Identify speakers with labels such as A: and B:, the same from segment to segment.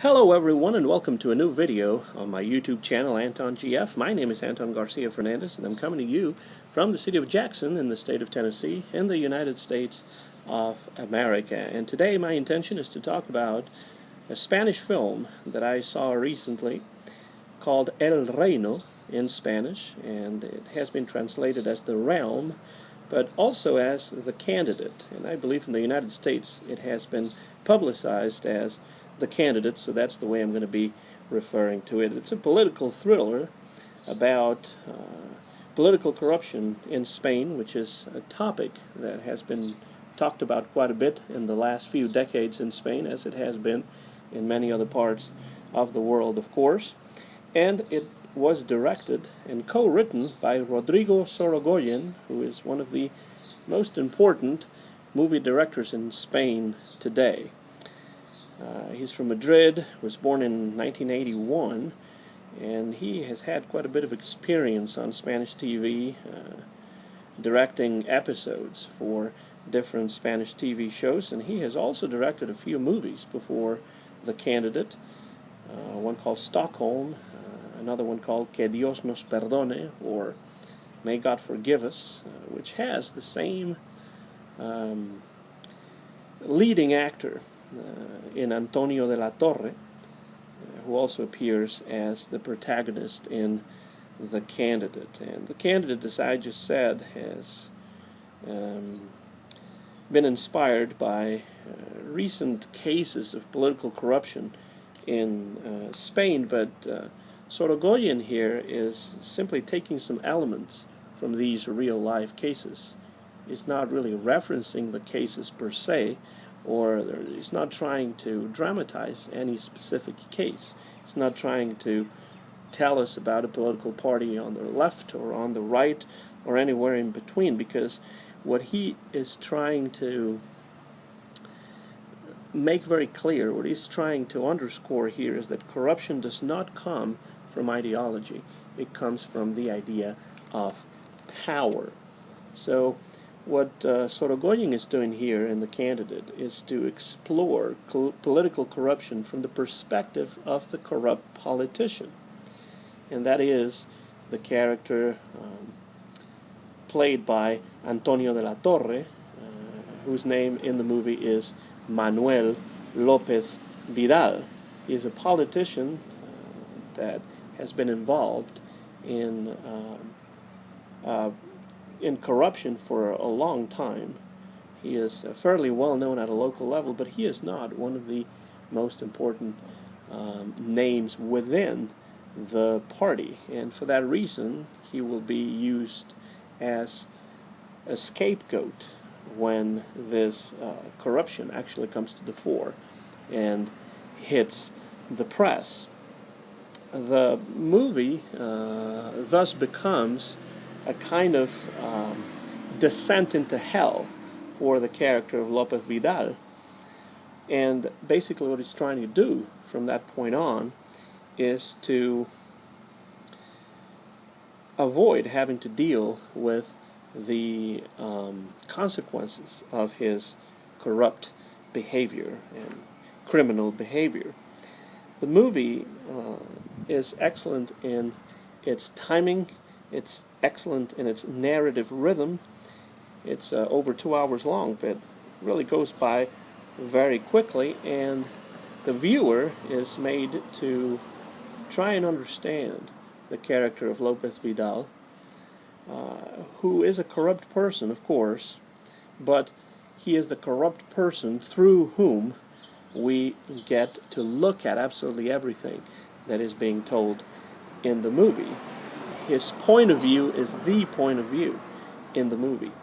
A: Hello everyone and welcome to a new video on my YouTube channel, Anton GF. My name is Anton Garcia Fernandez and I'm coming to you from the city of Jackson in the state of Tennessee in the United States of America. And today my intention is to talk about a Spanish film that I saw recently called El Reino in Spanish, and it has been translated as The Realm, but also as The Candidate. And I believe in the United States it has been publicized as The Candidate, so that's the way I'm going to be referring to it. It's a political thriller about political corruption in Spain, which is a topic that has been talked about quite a bit in the last few decades in Spain, as it has been in many other parts of the world, of course. And it was directed and co-written by Rodrigo Sorogoyen, who is one of the most important movie directors in Spain today. He's from Madrid, was born in 1981, and he has had quite a bit of experience on Spanish TV, directing episodes for different Spanish TV shows, and he has also directed a few movies before The Candidate, one called Stockholm, another one called Que Dios nos perdone, or May God Forgive Us, which has the same leading actor in Antonio de la Torre, who also appears as the protagonist in The Candidate. And The Candidate, as I just said, has been inspired by recent cases of political corruption in Spain, but Sorogoyen here is simply taking some elements from these real-life cases. He's not really referencing the cases per se, or he's not trying to dramatize any specific case. He's not trying to tell us about a political party on the left or on the right or anywhere in between, because what he is trying to make very clear, what he's trying to underscore here, is that corruption does not come from ideology. It comes from the idea of power. So what Sorogoyen is doing here in The Candidate is to explore political corruption from the perspective of the corrupt politician. And that is the character played by Antonio de la Torre, whose name in the movie is Manuel López Vidal. He is a politician that has been involved in corruption for a long time. He is fairly well known at a local level, but he is not one of the most important names within the party, and for that reason he will be used as a scapegoat when this corruption actually comes to the fore and hits the press. The movie thus becomes a kind of descent into hell for the character of López Vidal, and basically what he's trying to do from that point on is to avoid having to deal with the consequences of his corrupt behavior and criminal behavior. The movie is excellent in its timing. It's excellent in its narrative rhythm. It's over 2 hours long, but it really goes by very quickly, and the viewer is made to try and understand the character of López Vidal, who is a corrupt person, of course, but he is the corrupt person through whom we get to look at absolutely everything that is being told in the movie. His point of view is the point of view in the movie.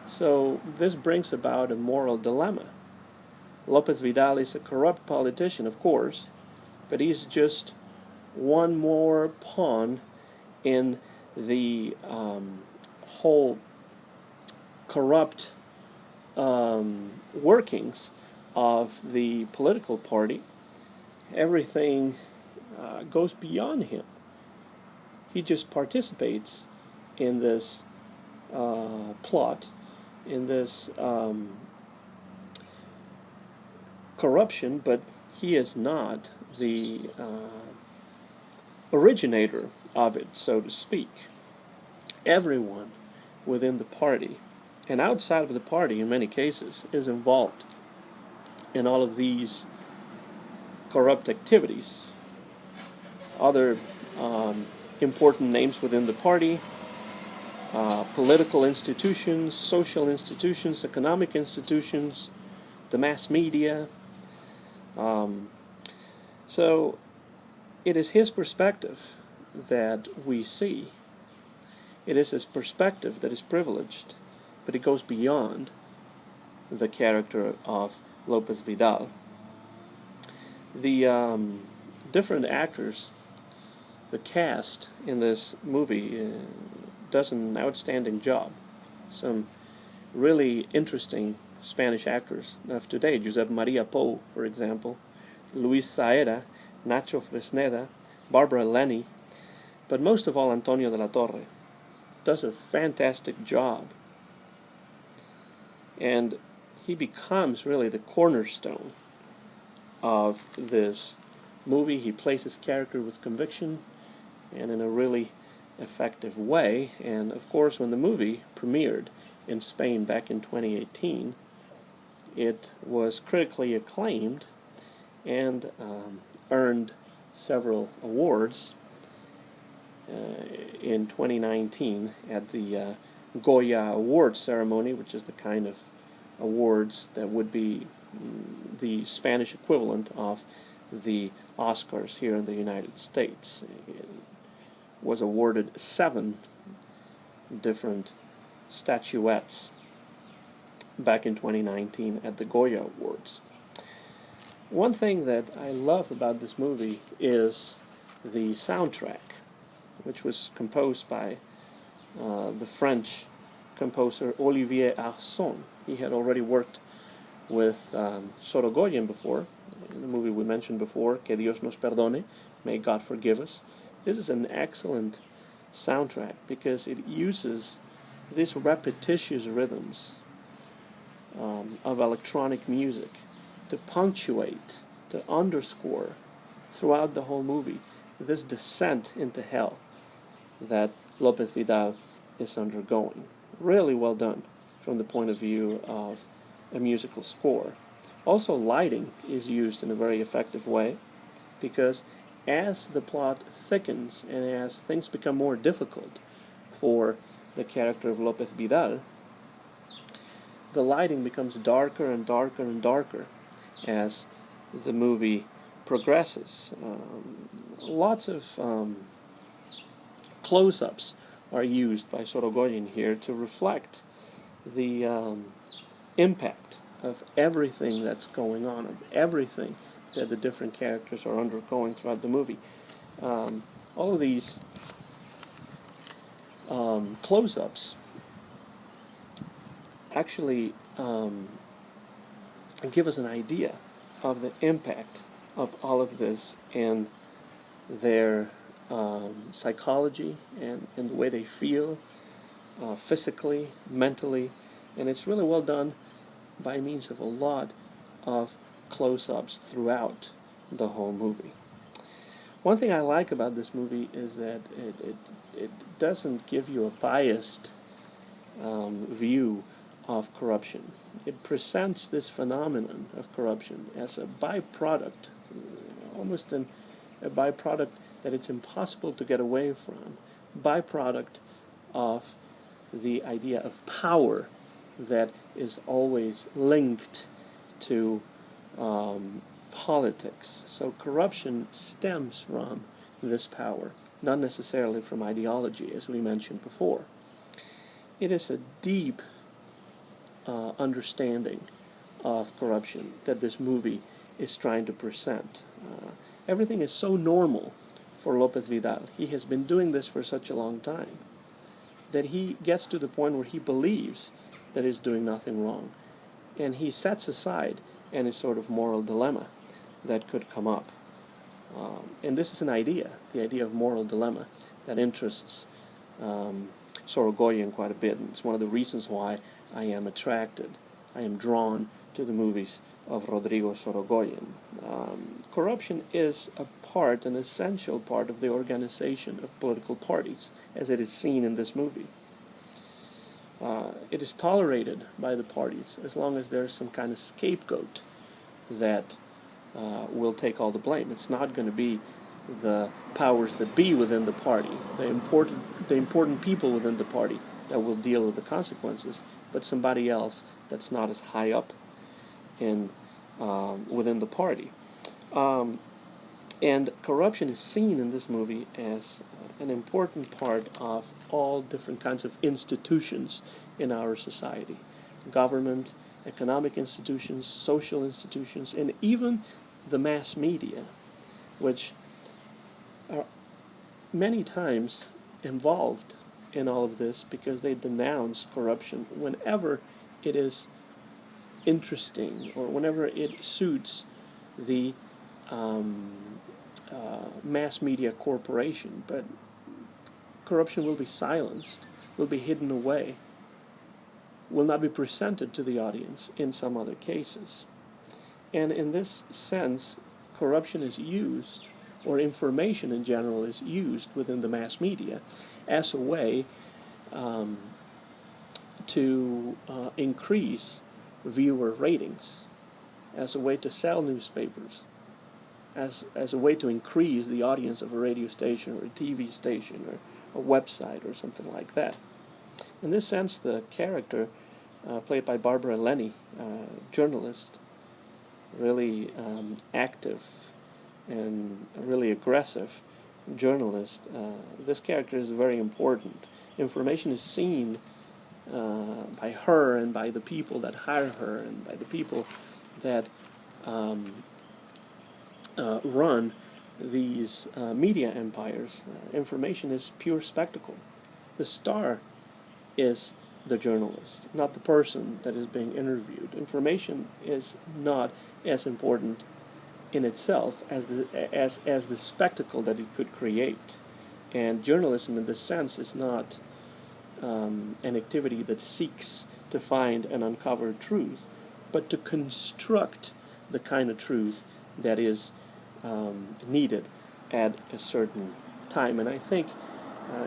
A: So this brings about a moral dilemma. López Vidal is a corrupt politician, of course, but he's just one more pawn in the whole corrupt workings of the political party. Everything goes beyond him. He just participates in this plot, in this corruption, but he is not the originator of it, so to speak. Everyone within the party and outside of the party, in many cases, is involved in all of these corrupt activities. Other important names within the party, political institutions, social institutions, economic institutions, the mass media. So it is his perspective that we see. It is his perspective that is privileged, but it goes beyond the character of Lopez Vidal. The different actors, the cast in this movie does an outstanding job. Some really interesting Spanish actors of today, Josep María Pou, for example, Luis Zahera, Nacho Fresneda, Bárbara Lennie, but most of all Antonio de la Torre does a fantastic job. And he becomes really the cornerstone of this movie. He plays his character with conviction and in a really effective way. And of course, when the movie premiered in Spain back in 2018, it was critically acclaimed and earned several awards in 2019 at the Goya Awards ceremony, which is the kind of awards that would be the Spanish equivalent of the Oscars here in the United States. It was awarded 7 different statuettes back in 2019 at the Goya Awards. One thing that I love about this movie is the soundtrack, which was composed by the French composer Olivier Arson. He had already worked with Sorogoyen before, in the movie we mentioned before, Que Dios nos perdone, May God forgive us. This is an excellent soundtrack because it uses these repetitious rhythms of electronic music to punctuate, to underscore throughout the whole movie this descent into hell that Lopez Vidal is undergoing. Really well done from the point of view of a musical score. Also, lighting is used in a very effective way because as the plot thickens and as things become more difficult for the character of Lopez Vidal, the lighting becomes darker and darker and darker as the movie progresses. Lots of close-ups are used by Sorogoyen here to reflect the impact of everything that's going on, of everything that the different characters are undergoing throughout the movie. All of these close-ups actually give us an idea of the impact of all of this and their psychology and the way they feel physically, mentally, and it's really well done by means of a lot of close-ups throughout the whole movie. One thing I like about this movie is that it doesn't give you a biased view of corruption. It presents this phenomenon of corruption as a byproduct, almost a byproduct that it's impossible to get away from, byproduct of the idea of power that is always linked to politics. So corruption stems from this power, not necessarily from ideology, as we mentioned before. It is a deep understanding of corruption that this movie is trying to present. Everything is so normal for Lopez Vidal. He has been doing this for such a long time that he gets to the point where he believes that he's doing nothing wrong. And he sets aside any sort of moral dilemma that could come up. And this is an idea, the idea of moral dilemma, that interests Sorogoyen quite a bit. And it's one of the reasons why I am attracted, I am drawn to the movies of Rodrigo Sorogoyen. Corruption is a part, an essential part of the organization of political parties, as it is seen in this movie. It is tolerated by the parties as long as there's some kind of scapegoat that will take all the blame. It's not going to be the powers that be within the party, the important people within the party that will deal with the consequences, but somebody else that's not as high up in within the party. And corruption is seen in this movie as an important part of all different kinds of institutions in our society. Government, economic institutions, social institutions, and even the mass media, which are many times involved in all of this because they denounce corruption whenever it is interesting or whenever it suits the mass media corporation. But corruption will be silenced, will be hidden away, will not be presented to the audience in some other cases. And in this sense, corruption is used, or information in general is used within the mass media as a way to increase viewer ratings, as a way to sell newspapers, as a way to increase the audience of a radio station or a TV station or a website or something like that. In this sense, the character played by Bárbara Lennie, journalist, really active and really aggressive journalist, this character is very important. Information is seen by her and by the people that hire her and by the people that run these media empires. Information is pure spectacle. The star is the journalist, not the person that is being interviewed. Information is not as important in itself as the spectacle that it could create. And journalism in this sense is not an activity that seeks to find and uncover truth, but to construct the kind of truth that is needed at a certain time. And I think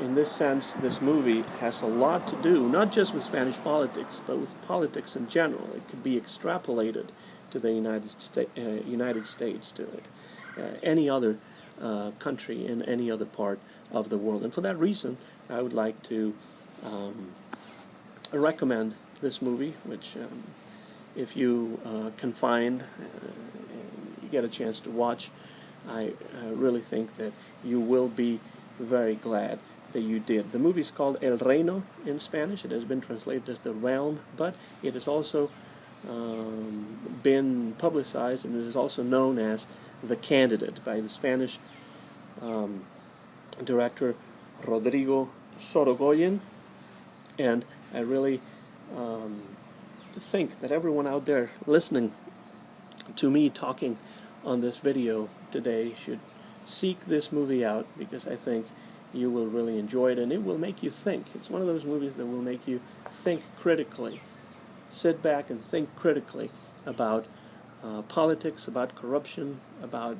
A: in this sense, this movie has a lot to do, not just with Spanish politics, but with politics in general. It could be extrapolated to the United States, to any other country in any other part of the world. And for that reason, I would like to recommend this movie, which if you can find and you get a chance to watch, I really think that you will be very glad that you did. The movie is called El Reino in Spanish. It has been translated as The Realm, but it has also been publicized, and it is also known as The Candidate by the Spanish director Rodrigo Sorogoyen. And I really think that everyone out there listening to me talking on this video today should seek this movie out, because I think you will really enjoy it and it will make you think. It's one of those movies that will make you think critically. Sit back and think critically about politics, about corruption, about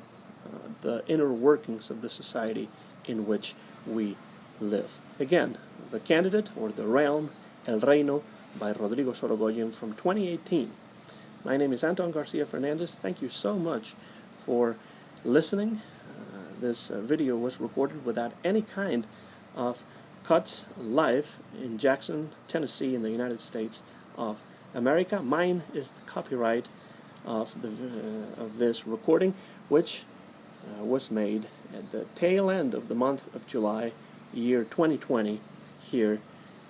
A: the inner workings of the society in which we live. Again, The Candidate, or The Realm, El Reino, by Rodrigo Sorogoyen from 2018. My name is Anton Garcia Fernandez. Thank you so much for listening. This video was recorded without any kind of cuts, live in Jackson, Tennessee, in the United States of America. Mine is the copyright of this recording, which was made at the tail end of the month of July, year 2020, here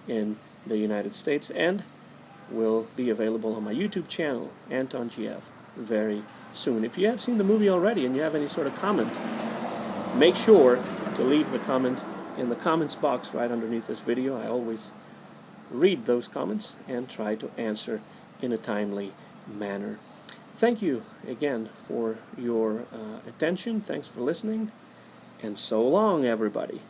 A: in the United States, and will be available on my YouTube channel, Anton GF, very soon. If you have seen the movie already and you have any sort of comment, make sure to leave the comment in the comments box right underneath this video. I always read those comments and try to answer in a timely manner. Thank you again for your attention. Thanks for listening, and so long, everybody.